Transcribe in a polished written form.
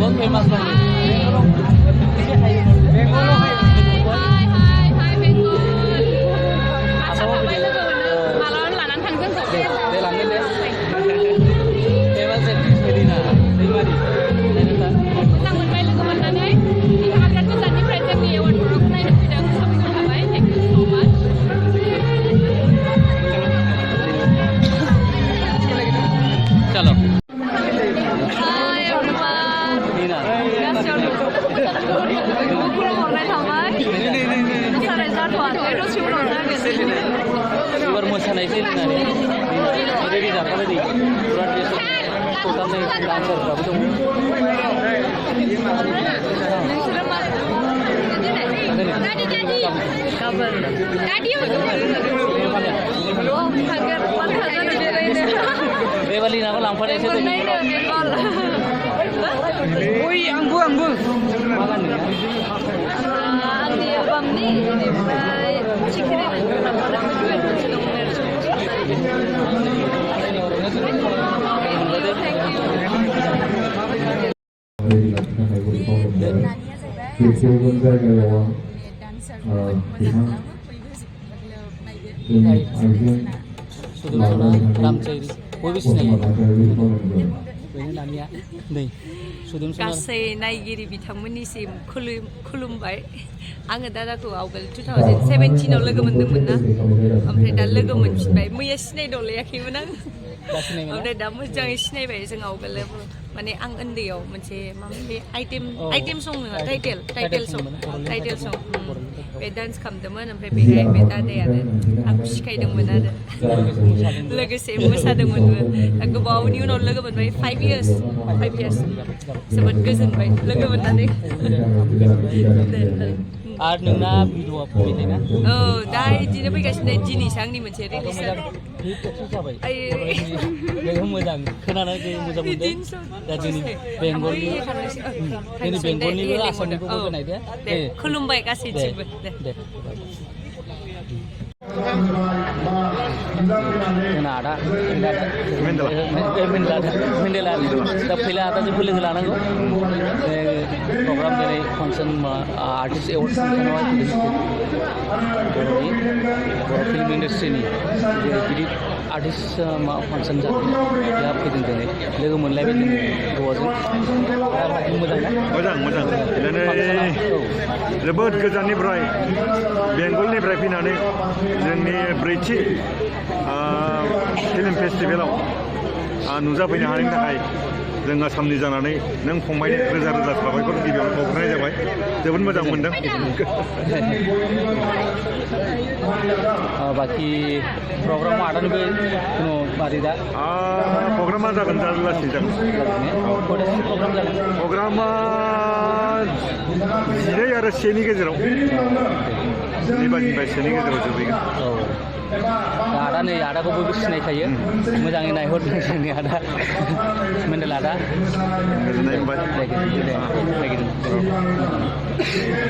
बेंगलाव फेमास दं मोसानायसै होननानै रेडि जाखाबाय दै फुरा ड्रेस टटालै डान्सारफ्राबो दङ बेबालिनाबो लांफानायसो ओइ आंबो मा गाननो आंनि बामनि बेनिफ्राय चिकेन गासै नायगिरि बिथांमोननिसिम खुलुमबाय आङो दादाखौ आवगोल 2017 आव लोगो मोनदोंमोन ना ओमफ्राय दा लोगो मोनफिनबाय मैया सिनायदावलायाखैमोन आं ओमफ्राय दा मोजाङै सिनायबाय जों आवगोल माने आं उन्दैयाव मोनसे माने आइटेम सं नङा टाइटेल सं बे डान्स खालामदोंमोन ओमफ्राय बेहाय बे दादायानो आंखौ सिखायदोंमोन आरो लोगोसे मोसादोंमोनबो दा गोबावनि उनाव लोगो मोनबाय 5 years जोबोद गोजोनबाय लोगो मोननानै आरो नोंना भिडिअआ फैबाय ना औ दा इदिनो फैगासिनो दिनैसो आंनि मोनसे रिलिज जाबाय लोगो मोजां खोनानानै मोजां मोनदों दा जोंनि बेंगलनिबो आसामनिखौबो खोनायदो दे खुलुमबाय गासैथिंबो दे जोंना आदा मेन्डेला दा फैला आदाजोंबो लोगो लानांगौ प्रग्राम दिनै फांसन आर्टिस्ट एवार्ड फांसनाव बर' फिल्म इन्डास्ट्रिनि गिदिर आर्टिस्ट फांसन जादों बेहा फैदों दिनै लोगो मोनलायबाय जोङो गोबावजों मोजां दिनै जोबोद गोजाननिफ्राय बेंगलनिफ्राय फैनानै जोंनि ब्रैथि फिल्म फेस्टिभेलाव नुजाफैनो हानायनि थाखाय जों आसामनि जानानै नों फंबायनो रोजा रोजा साबायखर गिबियावनो बावग्रोनाय जाबाय जोबोद मोजां मोनदों बाखि प्रग्रामा आदानिबो कुनु मारै दा प्रग्रामा जागोन लासै जागोन प्रग्रामा 12 आरो 1 नि गेजेराव 2 बाजिनिफ्राय 1 नि गेजेराव जोबहैगोन आदा नै आदाखौ बयबो सिनायखायो मोजाङै नायहरदों जोंनि आदा मेन्डेल आदा गोजोननाय मोनबाय